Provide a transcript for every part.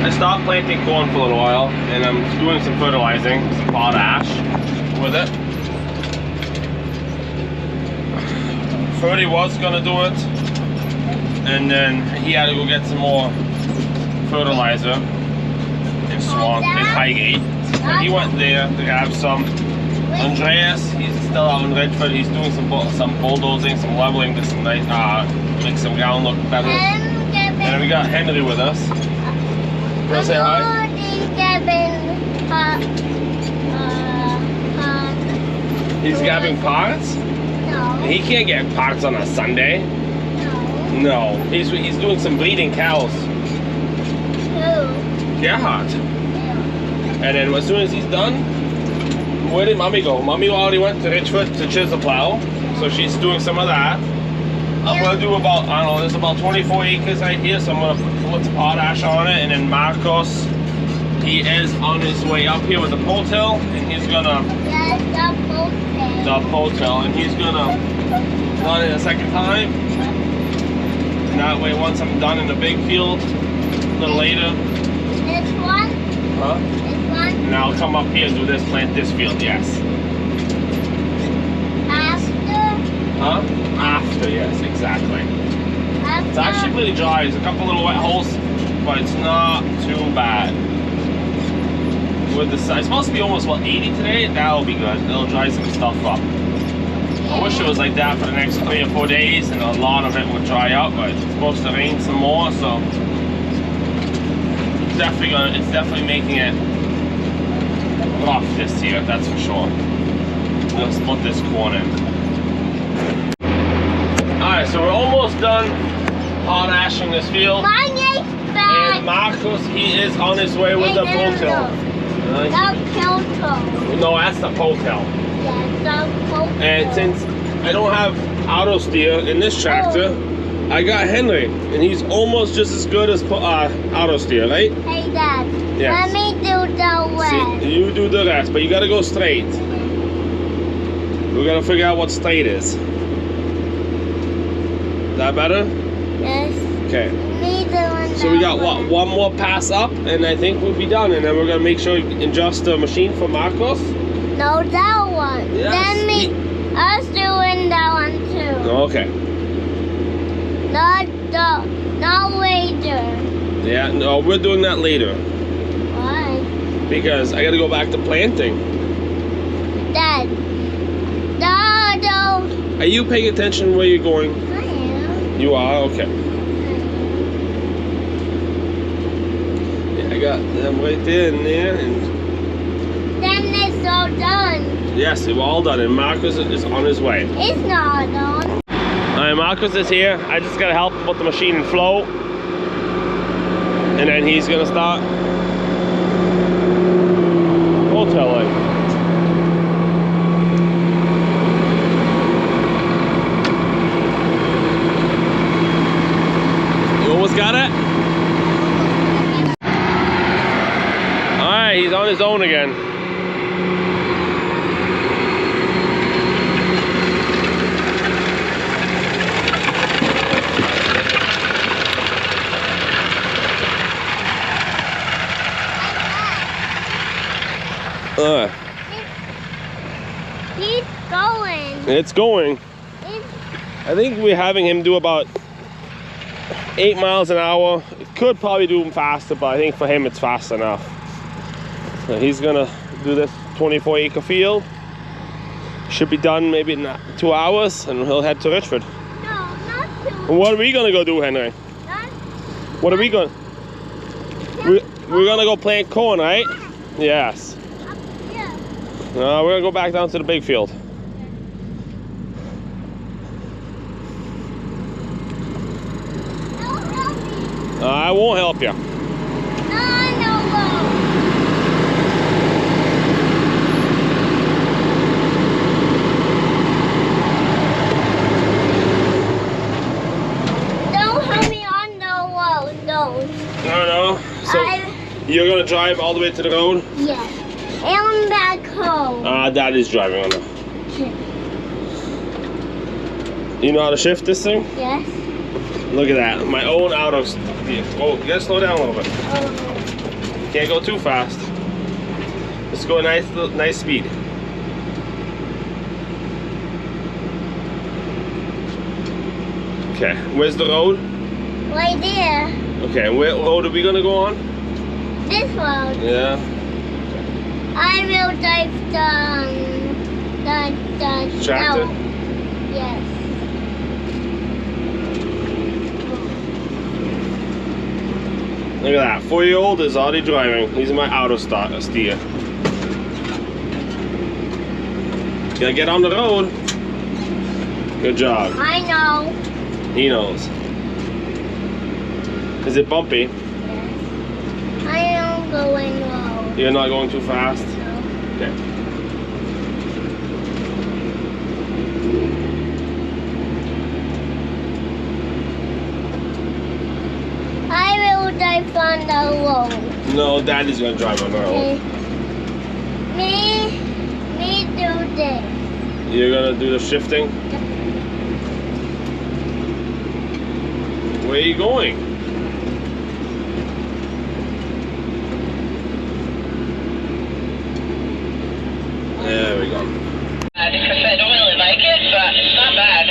I stopped planting corn for a little while, and I'm doing some fertilizing, some potash with it. Ferdy was gonna do it, and then he had to go get some more fertilizer in Swan, in Highgate. And he went there to grab some. Andreas, he's still out in Redford. He's doing some bulldozing, some leveling, to some nice, make some ground look better. And we got Henry with us. You wanna say hi? He's grabbing parts? No. He can't get parts on a Sunday. No. No. He's doing some breeding cows. Who? Gerhard. And then as soon as he's done, where did Mommy go? Mommy already went to Richford to chisel plow, so she's doing some of that. I'm gonna do about, I don't know, there's about 24 acres right here, so I'm gonna put some potash on it. And then Marcos, he is on his way up here with the pole-till, and he's gonna, Yes, the pole-till, and he's gonna run it a second time. And that way, once I'm done in the big field, a little later, This one? huh? This one? And I'll come up here and do this, plant this field, yes. After? Huh? After, yes, exactly. After? It's actually pretty dry. There's a couple little wet holes, but it's not too bad. With the sun, it's supposed to be almost, what, 80 today? That'll be good. It'll dry some stuff up. I wish it was like that for the next 3 or 4 days, and a lot of it would dry up, but it's supposed to rain some more, so it's definitely making it rough this year, that's for sure. Let's put this corn in. Alright, so we're almost done potashing this field. Mine is bad. And Marcos, he is on his way with the pole-till. The pole-till. No, that's the pole-till. Yes, the pole-till. And since I don't have auto steer in this tractor, I got Henry, and he's almost just as good as auto steer, right? Hey, Dad. Yes. Let me do the rest. See, you do the rest, but you gotta go straight. We gotta figure out what straight is. Is that better? Yes. Okay. Me doing So we got what, one more pass up, and I think we'll be done. And then we're gonna make sure we adjust the machine for Marcos. No, that one. Yes. Then us doing that one too. Okay. Not later. Yeah. No, we're doing that later Why? because I gotta go back to planting. Dad. Dado. Are you paying attention where you're going? I am. You are? Okay. Yeah, I got them right there and there. And Then it's all done. yes, we're all done. And Marcus is on his way. It's not done. Alright, Marcus is here. I just gotta help him put the machine in flow. And then he's gonna start pole-tilling. You almost got it? Alright, he's on his own again. He's going. It's going. I think we're having him do about 8 miles an hour. It could probably do him faster, but I think for him it's fast enough. So he's gonna do this 24-acre field. Should be done maybe in 2 hours, and he'll head to Richford. No, not too. And what are we gonna go do, Henry? Not What are we going? We're gonna go plant corn, right? Yes. up here. No, we're gonna go back down to the big field. Don't help me. I won't help you. No, no, don't help me on the road, no. No. So you're gonna drive all the way to the road? Yes. And back home. Dad is driving on it. You know how to shift this thing? Yes. Look at that. My own auto. Oh, you gotta slow down a little bit. Oh. You can't go too fast. Let's go nice speed. Okay, where's the road? Right there. Okay, what road are we gonna go on? This road. Yeah. I will drive the Tractor? no. Yes. Look at that. 4-year-old is already driving. He's my auto steer. Gotta get on the road. Good job. I know. He knows. Is it bumpy? Yes. I am going low. You're not going too fast? No. Okay. I will drive on the road. No, Daddy's gonna drive on the road. Okay. Me do this. You're gonna do the shifting? Where are you going? There we go. I don't really like it, but it's not bad.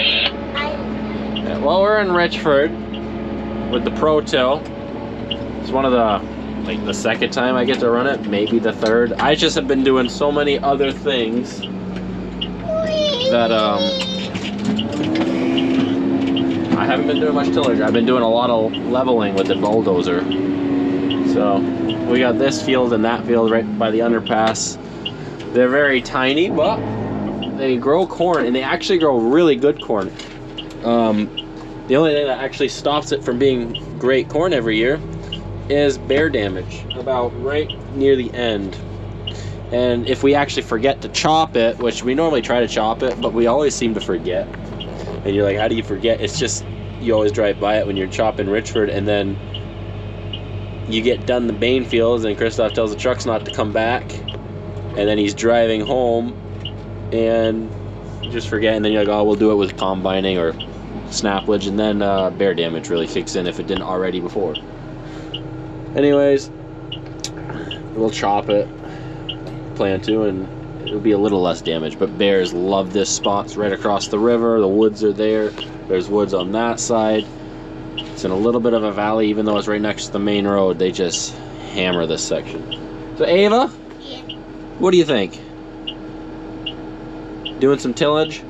Yeah, well, we're in Richford with the Pro Till. It's one of the, like, the second time I get to run it, maybe the third. I just have been doing so many other things that I haven't been doing much tillage. I've been doing a lot of leveling with the bulldozer. So we got this field and that field right by the underpass. They're very tiny, but they grow corn, and they actually grow really good corn. The only thing that actually stops it from being great corn every year is bear damage, about right near the end. And if we actually forget to chop it, which we normally try to chop it, but we always seem to forget. And you're like, how do you forget? It's just, you always drive by it when you're chopping Richford, and then you get done the Bain fields, and Christoph tells the trucks not to come back, and then he's driving home, and you just forget, and then you're like, oh, we'll do it with combining or snaplage, and then bear damage really kicks in if it didn't already before. Anyways, we'll chop it, plan to, and it'll be a little less damage, but bears love this spot. It's right across the river, the woods are there, there's woods on that side. It's in a little bit of a valley, even though it's right next to the main road. They just hammer this section. So Ava, Yeah. what do you think? Doing some tillage?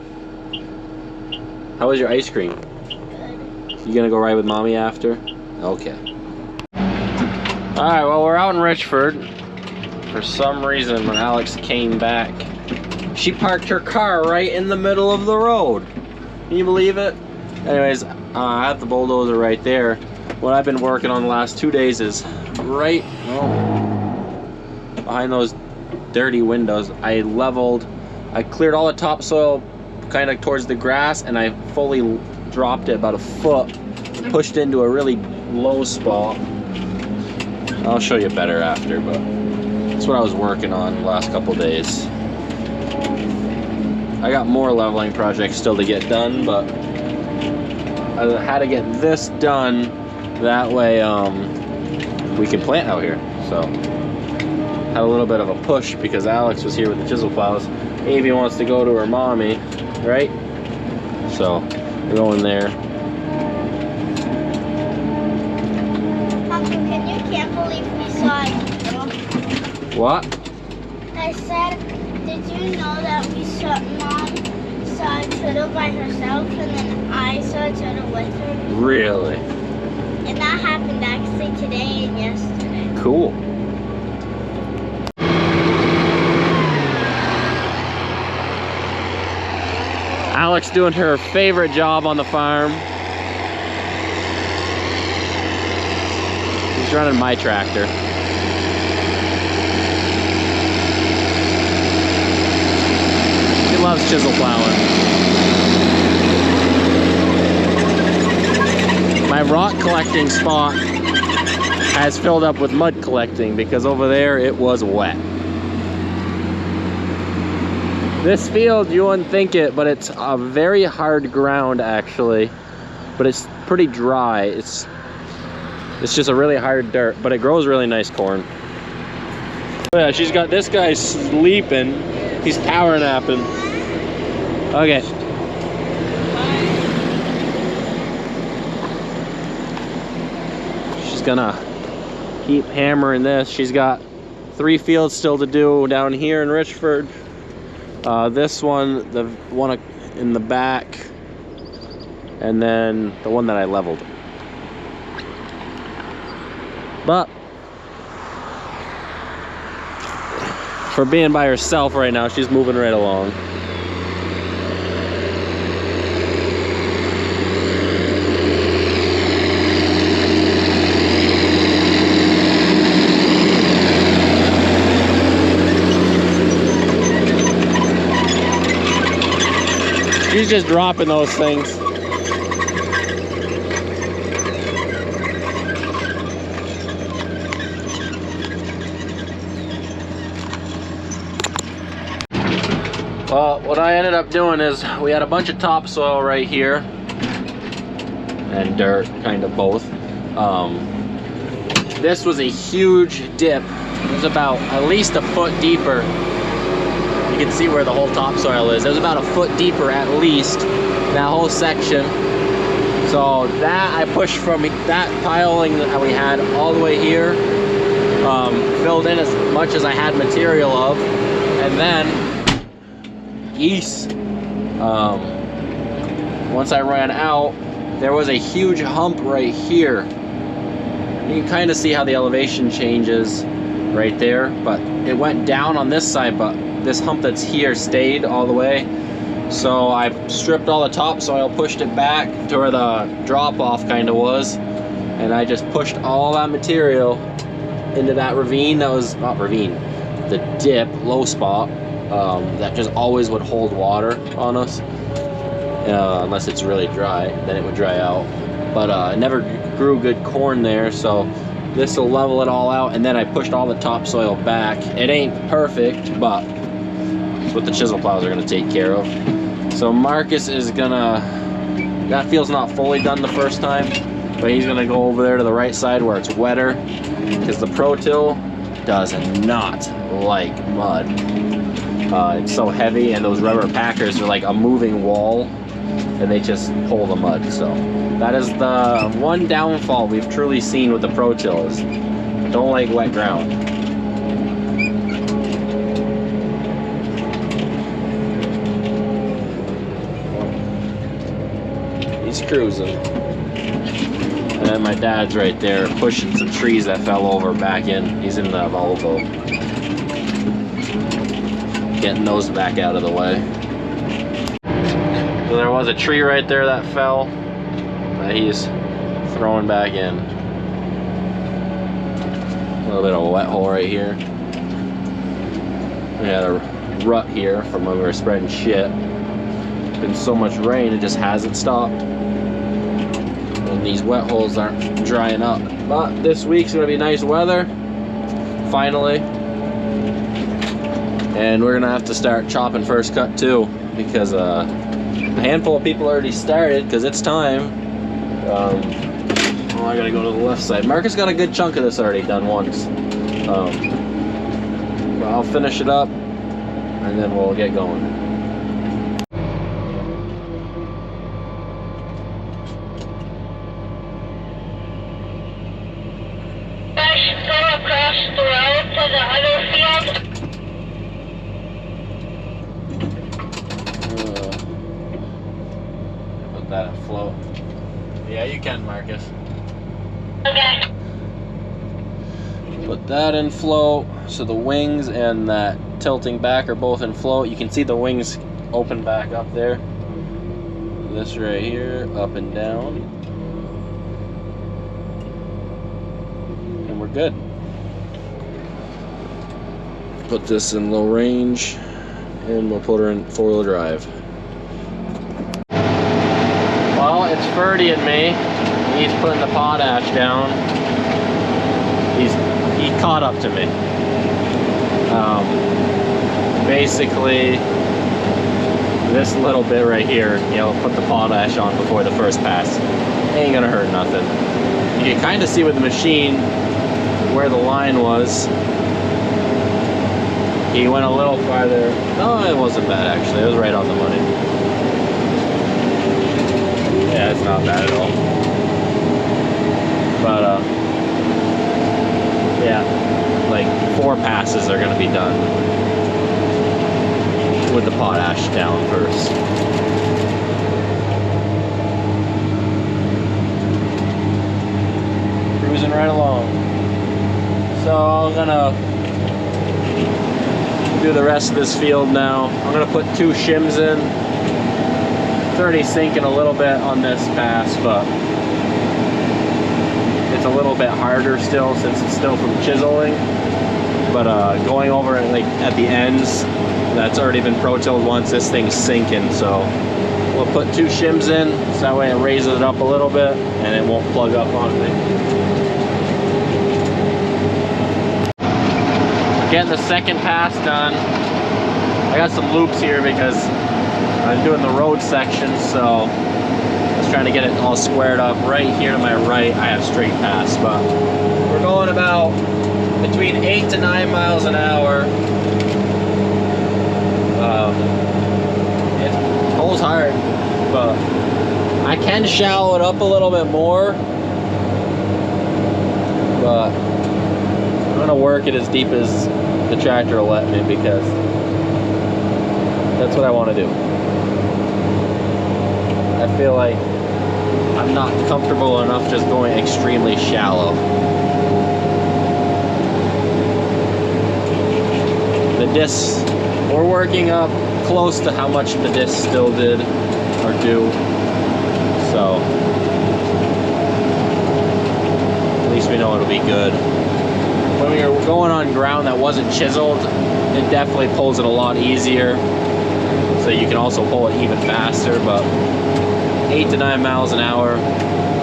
How was your ice cream? Good. You gonna go ride with mommy after? Okay. Alright, well, we're out in Richford. For some reason, when Alex came back, she parked her car right in the middle of the road. Can you believe it? Anyways, I have the bulldozer right there. What I've been working on the last 2 days is right, well, behind those dirty windows. I cleared all the topsoil kind of towards the grass, and I fully dropped it about a foot, pushed into a really low spot. I'll show you better after, but that's what I was working on the last couple days. I got more leveling projects still to get done, but I had to get this done, that way we can plant out here. So had a little bit of a push because Alex was here with the chisel plows. Avie wants to go to her mommy, right? So we're going there. Can't believe we saw it. What? I said, did you know that Mom saw a turtle by herself, and then I saw a turtle with her? Really? And that happened actually today and yesterday. Cool. Alex doing her favorite job on the farm. He's running my tractor. He loves chisel plowing. My rock collecting spot has filled up with mud collecting because over there it was wet. This field, you wouldn't think it, but it's a very hard ground actually, but it's pretty dry. It's just a really hard dirt, but it grows really nice corn. Yeah, she's got this guy sleeping. He's power napping. Okay. She's gonna keep hammering this. She's got 3 fields still to do down here in Richford. This one, the one in the back, and then the one that I leveled. But for being by herself right now, she's moving right along. She's just dropping those things. Well, what I ended up doing is we had a bunch of topsoil right here and dirt, kind of both. This was a huge dip. It was about at least a foot deeper. You can see where the whole topsoil is. It was about a foot deeper at least, that whole section. So that I pushed from that piling that we had all the way here, filled in as much as I had material of, and then geese. Once I ran out, there was a huge hump right here. You can kind of see how the elevation changes right there, but it went down on this side, but this hump that's here stayed all the way. So I stripped all the topsoil, pushed it back to where the drop-off kind of was, and I just pushed all that material into that ravine. That was not ravine, the dip, low spot, that just always would hold water on us, unless it's really dry, then it would dry out. But it never grew good corn there, so this will level it all out. And then I pushed all the topsoil back. It ain't perfect, but it's what the chisel plows are gonna take care of. So Marcus is gonna, that field's not fully done the first time, but he's gonna go over there to the right side where it's wetter, because the Pro Till does not like mud. It's so heavy, and those rubber packers are like a moving wall, and they just pull the mud. So that is the one downfall we've truly seen with the Pro Till, is don't like wet ground. He's cruising. And then my dad's right there pushing some trees that fell over back in. He's in the Volvo, getting those back out of the way. So there was a tree right there that fell that he's throwing back in. A little bit of a wet hole right here. We had a rut here from when we were spreading shit. Been so much rain, it just hasn't stopped. And these wet holes aren't drying up. But this week's gonna be nice weather, finally. And we're gonna have to start chopping first cut too, because a handful of people already started, because it's time. Oh, I gotta go to the left side. Marcus got a good chunk of this already done once. But I'll finish it up, and then we'll get going. That float. Yeah, you can, Marcus. Okay. Put that in float, so the wings and that tilting back are both in float. You can see the wings open back up there. This right here, up and down. And we're good. Put this in low range, and we'll put her in 4-wheel drive. Well, it's Ferdy and me. He's putting the potash down. He caught up to me. Basically, this little bit right here, you know, put the potash on before the first pass. Ain't gonna hurt nothing. You can kind of see with the machine where the line was. He went a little farther. No, it wasn't bad actually. It was right on the money. Yeah, it's not bad at all. But yeah, like 4 passes are gonna be done with the potash down first. Cruising right along. So I'm gonna do the rest of this field now. I'm gonna put 2 shims in. It's already sinking a little bit on this pass, but it's a little bit harder still since it's still from chiseling. But going over it like at the ends, that's already been pro-tilled once. This thing's sinking, so we'll put 2 shims in, so that way it raises it up a little bit and it won't plug up on me. Getting the second pass done. I got some loops here because I'm doing the road section, so I was trying to get it all squared up. Right here to my right, I have straight pass, but we're going about between 8 to 9 miles an hour. It pulls hard, but I can shallow it up a little bit more, but I'm gonna work it as deep as the tractor will let me because that's what I want to do. I feel like I'm not comfortable enough just going extremely shallow. The discs, we're working up close to how much the discs still did or do, so at least we know it'll be good. When we were going on ground that wasn't chiseled, it definitely pulls it a lot easier, so you can also pull it even faster. But 8 to 9 miles an hour,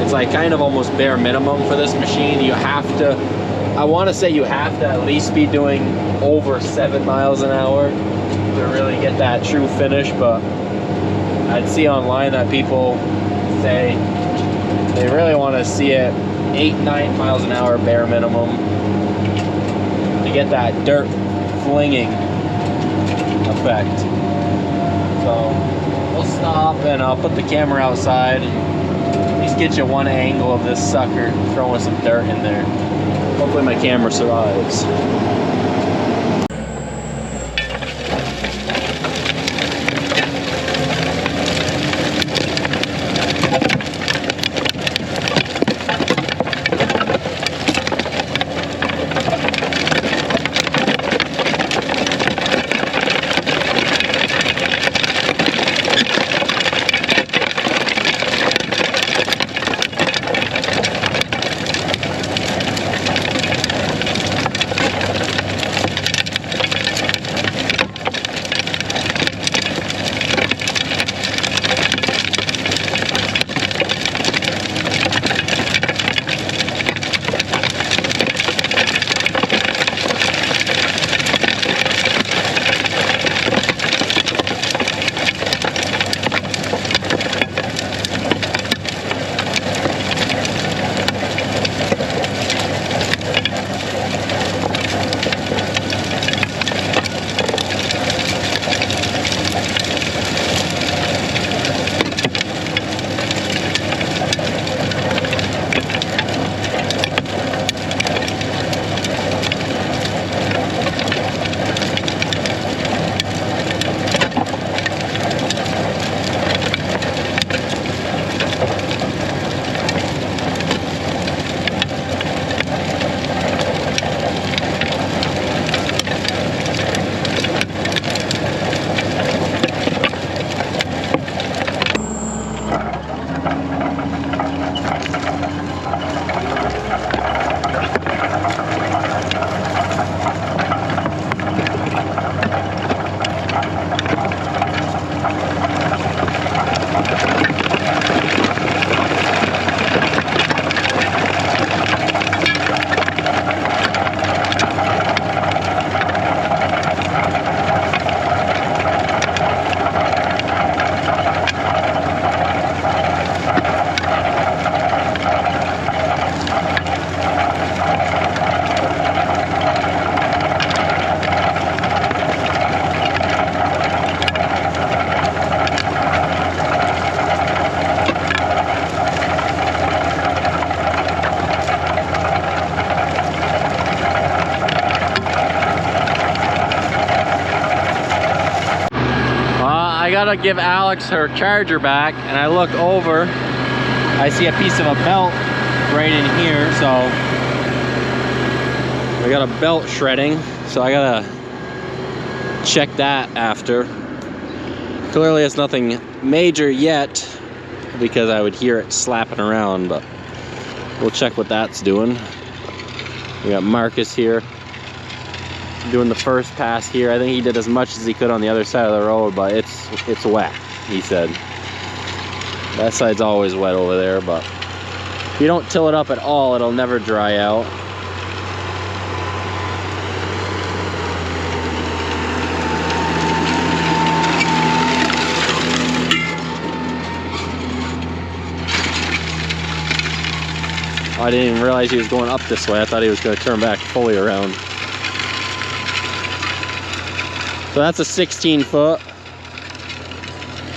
it's like kind of almost bare minimum for this machine. You have to, I want to say you have to at least be doing over 7 miles an hour to really get that true finish. But I'd see online that people say they really want to see it 8-9 miles an hour bare minimum to get that dirt flinging effect. So we'll stop and I'll put the camera outside and at least get you one angle of this sucker throwing some dirt in there. Hopefully my camera survives. gotta give Alex her charger back, and I look over, I see a piece of a belt right in here, so we got a belt shredding, so I gotta check that after. Clearly it's nothing major yet, because I would hear it slapping around, but we'll check what that's doing. We got Marcus here doing the first pass here. I think he did as much as he could on the other side of the road, but it's wet, he said. That side's always wet over there, but if you don't till it up at all, it'll never dry out. I didn't even realize he was going up this way. I thought he was going to turn back fully around. So that's a 16 foot.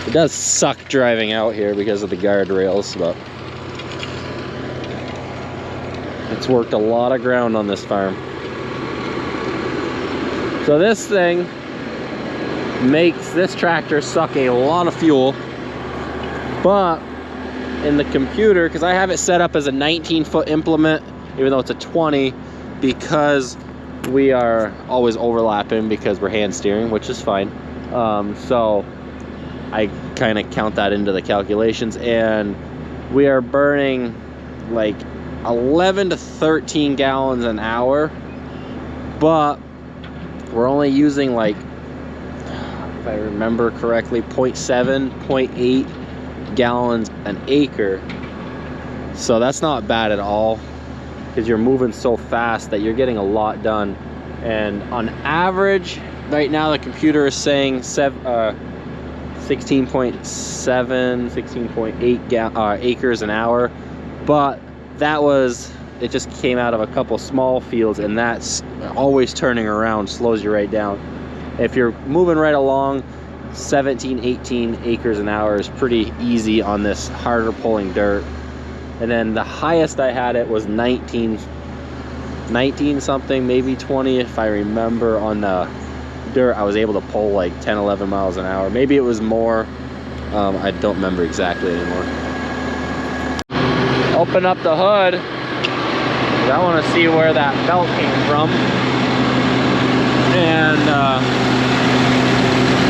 It does suck driving out here because of the guardrails, but it's worked a lot of ground on this farm. So this thing makes this tractor suck a lot of fuel, but in the computer, because I have it set up as a 19-foot implement, even though it's a 20, because we are always overlapping because we're hand steering, which is fine. So I kind of count that into the calculations, and we are burning like 11 to 13 gallons an hour, but we're only using like, if I remember correctly, 0.7, 0.8 gallons an acre. So that's not bad at all, because you're moving so fast that you're getting a lot done. And on average right now the computer is saying 16.7, 16.8 acres an hour, but that was, it just came out of a couple small fields, and that's always turning around slows you right down. If you're moving right along, 17, 18 acres an hour is pretty easy on this harder pulling dirt. And then the highest I had it was 19 something, maybe 20 if I remember. On the dirt I was able to pull like 10, 11 miles an hour. Maybe it was more, I don't remember exactly anymore. Open up the hood, 'cause I want to see where that belt came from. And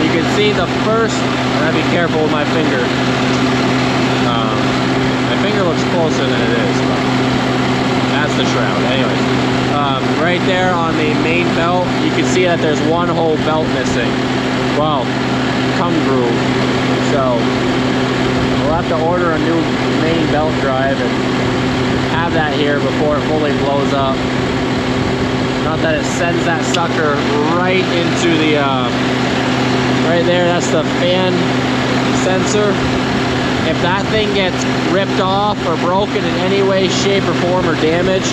you can see the first, I gotta be careful with my finger. My finger looks closer than it is, but that's the shroud. Anyways, right there on the main belt, you can see that there's one whole belt missing. Well, tongue groove. So we'll have to order a new main belt drive and have that here before it fully blows up. Not that it sends that sucker right into the, right there, that's the fan sensor. If that thing gets ripped off or broken in any way, shape, or form, or damaged,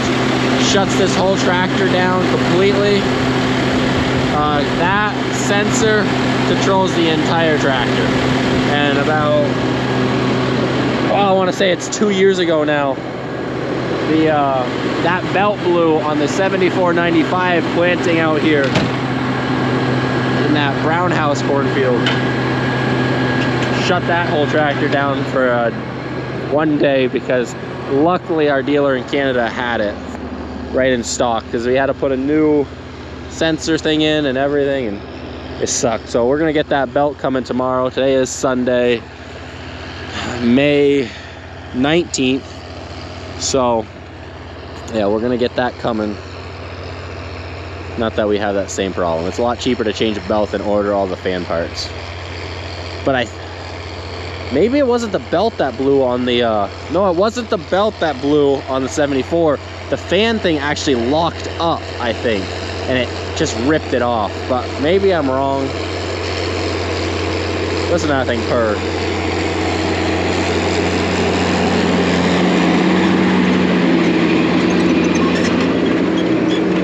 shuts this whole tractor down completely. That sensor controls the entire tractor. And about, well, I want to say it's 2 years ago now, that belt blew on the 7495 planting out here in that brown house cornfield. Shut that whole tractor down for one day, because luckily our dealer in Canada had it right in stock, because we had to put a new sensor thing in and everything, and it sucked. So we're gonna get that belt coming tomorrow. Today is Sunday, May 19th. So yeah, we're gonna get that coming. Not that we have that same problem. It's a lot cheaper to change a belt than order all the fan parts. But maybe it wasn't the belt that blew on the, no, it wasn't the belt that blew on the 74. The fan thing actually locked up, I think, and it just ripped it off. But maybe I'm wrong. Listen to that thing purr.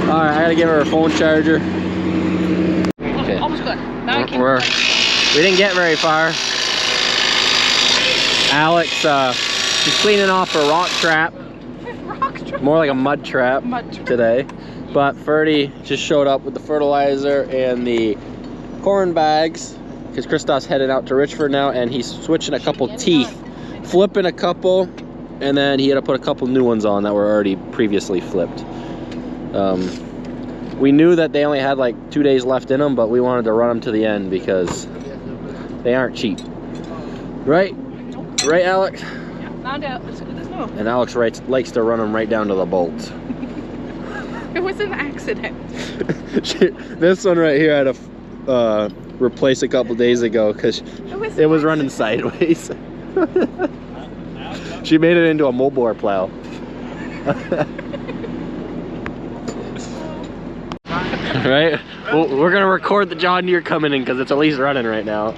Alright, I gotta give her a phone charger. Okay. Almost good. We didn't get very far. Alex, she's cleaning off a rock trap. More like a mud trap today. But Ferdy just showed up with the fertilizer and the corn bags. because Christoph's headed out to Richford now, and he's switching a couple teeth, flipping a couple, and then he had to put a couple new ones on that were already previously flipped. We knew that they only had like 2 days left in them, but we wanted to run them to the end because they aren't cheap. Right? Right, Alex? Yeah, found out. It's good as no. And Alex likes to run them right down to the bolts. It was an accident. This one right here I had to replace a couple days ago because it was running sideways. She made it into a moldboard plow. Right? Well, we're gonna record the John Deere coming in because it's at least running right now.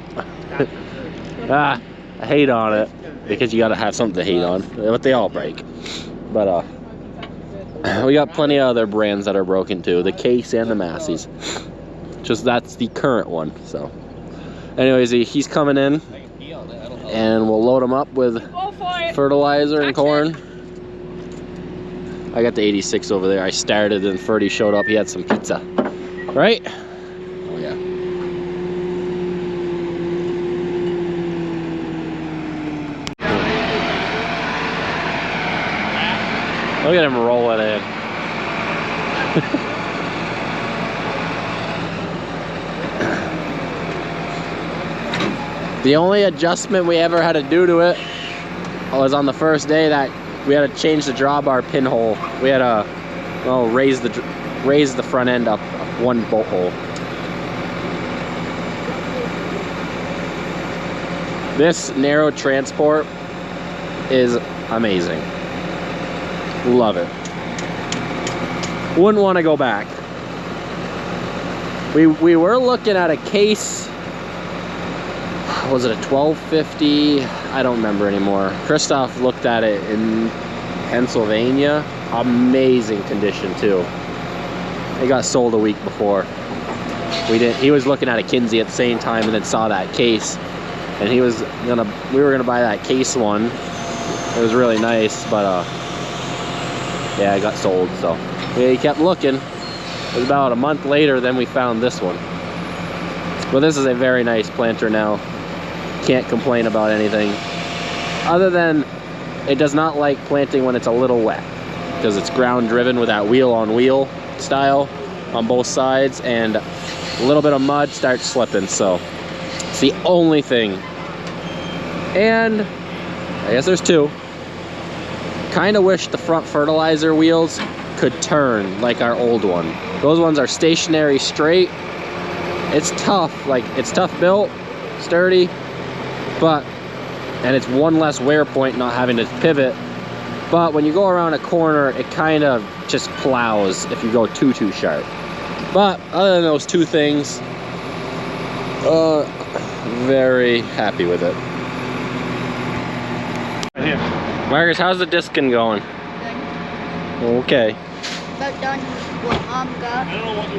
I hate on it because you gotta have something to hate on, but they all break. But we got plenty of other brands that are broken too, the Case and the Massey's. Just that's the current one. So anyways, he's coming in and we'll load him up with fertilizer and corn. I got the 86 over there. I started and Ferdy showed up. He had some pizza. Right? Oh yeah. Look at him roll it in. The only adjustment we ever had to do to it was on the first day that we had to change the drawbar pinhole. We had to raise the front end up one bolt hole. This narrow transport is amazing. Love it. Wouldn't want to go back. We were looking at a Case. Was it a 1250? I don't remember anymore. Christoph looked at it in Pennsylvania. Amazing condition too. It got sold a week before. He was looking at a Kinsey at the same time and then saw that Case. And we were gonna buy that Case one. It was really nice, but yeah, it got sold, so we kept looking. It was about a month later then we found this one. But this is a very nice planter now. Can't complain about anything other than it does not like planting when it's a little wet because it's ground driven with that wheel on wheel style on both sides, and a little bit of mud starts slipping, so it's the only thing. And I guess there's two. Kind of wish the front fertilizer wheels could turn like our old one. Those ones are stationary straight. It's tough, like it's tough built, sturdy, and it's one less wear point not having to pivot. But when you go around a corner, it kind of just plows if you go too sharp. But other than those two things, very happy with it. Right here. Marcus, how's the discing going? Good. Okay. About done what Mom got.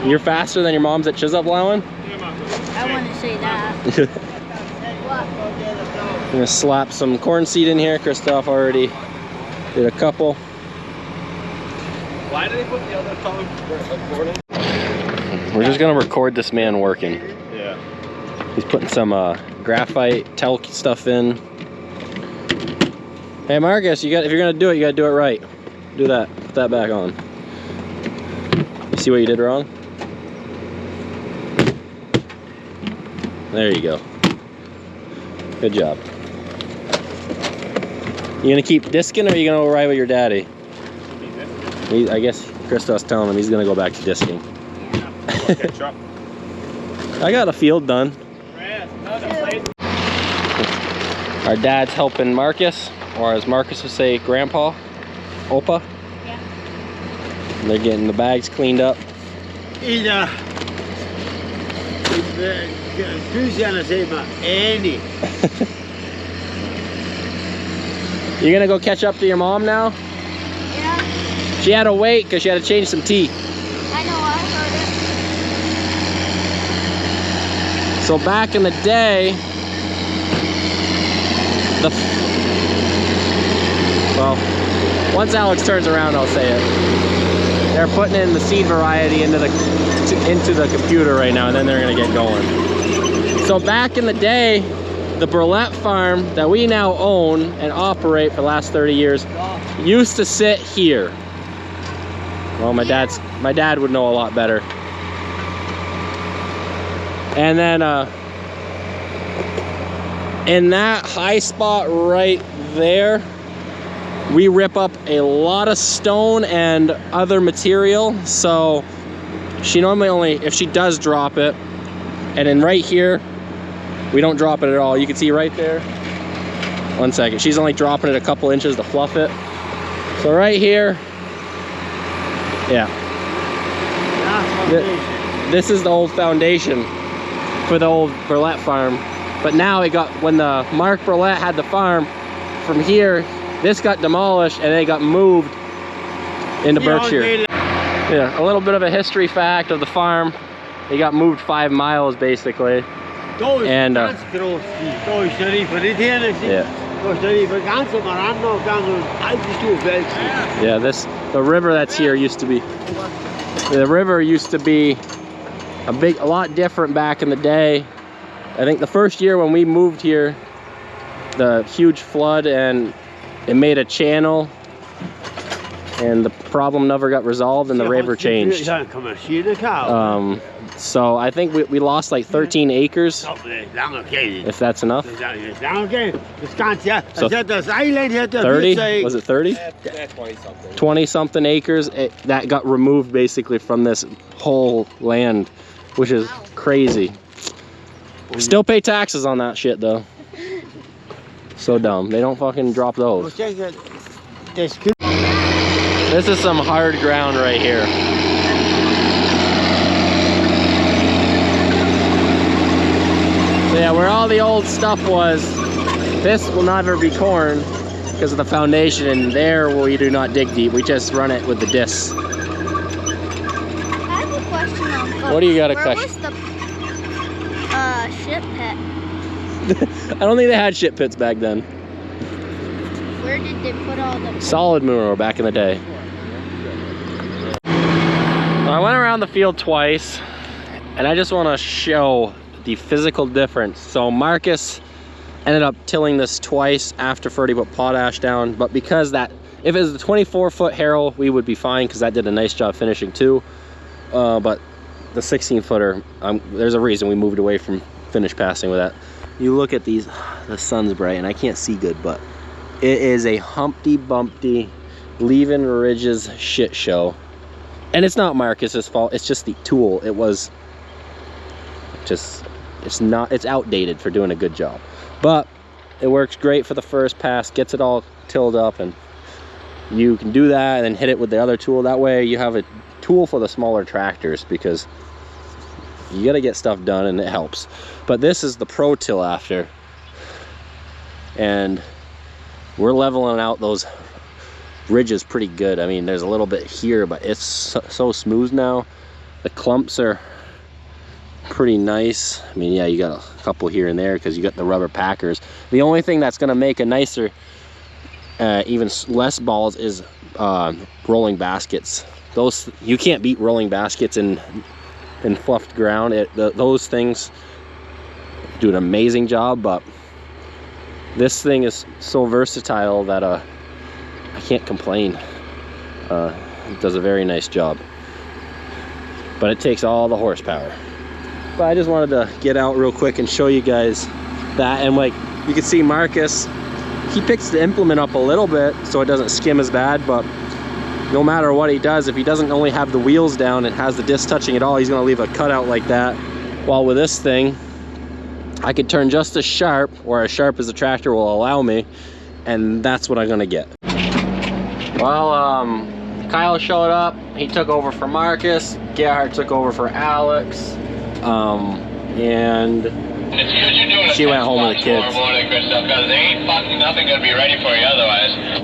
You're faster than your mom's at chisel plowing? I want to say that. What? I'm gonna slap some corn seed in here. Christoph already did a couple. Why did they put the other tongue recording? We're just gonna record this man working. Yeah. He's putting some graphite talc stuff in. Hey Marcus, if you're gonna do it, you gotta do it right. Do that. Put that back on. You see what you did wrong? There you go. Good job. You gonna keep disking or are you gonna ride with your daddy? I guess Christoph's telling him he's gonna go back to disking. Catch up. I got a field done. Our dad's helping Marcus, or as Marcus would say, Grandpa, Opa. Yeah. They're getting the bags cleaned up. He's gonna say about Andy. You gonna go catch up to your mom now? Yeah. She had to wait because she had to change some teeth. I know, I heard So back in the day, well, once Alex turns around, I'll say it. They're putting in the seed variety into the computer right now, and then they're gonna get going. So back in the day, the Burlette farm that we now own and operate for the last 30 years used to sit here. Well, my dad would know a lot better. And then in that high spot right there, we rip up a lot of stone and other material. So she normally only, if she does drop it, and then right here, we don't drop it at all. You can see right there. 1 second, she's only dropping it a couple inches to fluff it. So right here, yeah. This is the old foundation for the old Burlette farm. But now it got, when the Mark Burlette had the farm, from here, this got demolished and it got moved into Berkshire. Yeah, a little bit of a history fact of the farm. It got moved 5 miles basically. And yeah, the river that's here used to be, the river used to be a lot different back in the day. I think the first year when we moved here, the huge flood, and it made a channel, and the problem never got resolved and the river changed. So I think we lost like 13 acres, if that's enough. So 30? Was it 30? 20 something acres that got removed basically from this whole land, which is crazy. Still pay taxes on that shit though. So dumb. They don't fucking drop those. This is some hard ground right here. So yeah, where all the old stuff was, this will never be corn because of the foundation, and there we do not dig deep. We just run it with the discs. I have a question on both. What do you got a Where question? was the shit pit? I don't think they had shit pits back then. Where did they put all the... Solid manure back in the day. I went around the field twice, and I just want to show the physical difference. So Marcus ended up tilling this twice after Ferdy put potash down, but because that, if it was the 24-foot harrow, we would be fine because that did a nice job finishing too. But the 16-footer, there's a reason we moved away from finish passing with that. You look at these, the sun's bright and I can't see good, but it is a Humpty Bumpty leaving ridges shit show. And it's not Marcus's fault, it's just the tool. It was just, it's outdated for doing a good job. But it works great for the first pass, gets it all tilled up, and you can do that and then hit it with the other tool. That way you have a tool for the smaller tractors, because you got to get stuff done and it helps. But this is the Pro Till after, and we're leveling out those ridges pretty good. I mean, there's a little bit here, but it's so smooth now. The clumps are pretty nice. I mean, yeah, you got a couple here and there because you got the rubber packers. The only thing that's going to make a nicer, even less balls is rolling baskets. Those, you can't beat rolling baskets in fluffed ground. Those things do an amazing job, but this thing is so versatile that I can't complain. It does a very nice job, but it takes all the horsepower. But I just wanted to get out real quick and show you guys that. And like you can see, Marcus, he picks the implement up a little bit so it doesn't skim as bad, but no matter what he does, if he doesn't only have the wheels down and has the disc touching at all, he's going to leave a cutout like that. While with this thing, I could turn just as sharp, or as sharp as the tractor will allow me, and that's what I'm going to get. Well, Kyle showed up. He took over for Marcus. Gerhard took over for Alex. And she went home with the kids. Morning, Christoph, because there ain't fucking nothing gonna be ready for you otherwise.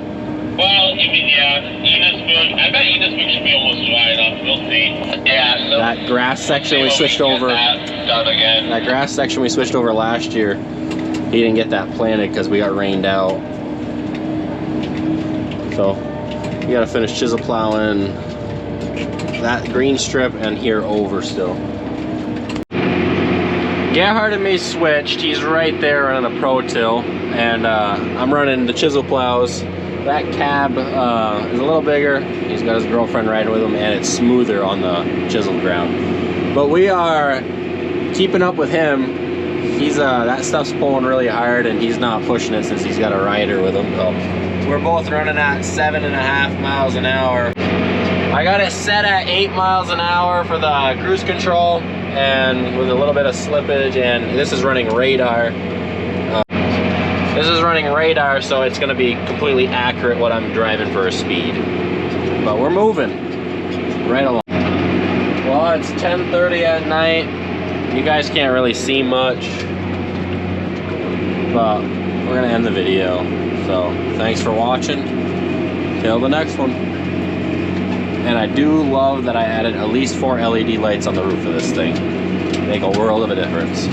Well, you mean, yeah, Enosburg. I bet Enosburg should be almost dry enough. We'll see. Yeah, so that grass section we switched over. That grass section we switched over last year. He didn't get that planted because we got rained out. So you gotta finish chisel plowing that green strip and here over still. Gerhard and me switched. He's right there on a Pro Till, and I'm running the chisel plows. That cab is a little bigger. He's got his girlfriend riding with him, and it's smoother on the chiseled ground. But we are keeping up with him. He's that stuff's pulling really hard, and he's not pushing it since he's got a rider with him. So we're both running at 7.5 miles an hour. I got it set at 8 miles an hour for the cruise control, and with a little bit of slippage, and this is running radar. So it's going to be completely accurate what I'm driving for a speed. But we're moving right along. Well, it's 10:30 at night. You guys can't really see much, but we're going to end the video. So thanks for watching. Till the next one. And I do love that I added at least 4 LED lights on the roof of this thing. Make a world of a difference.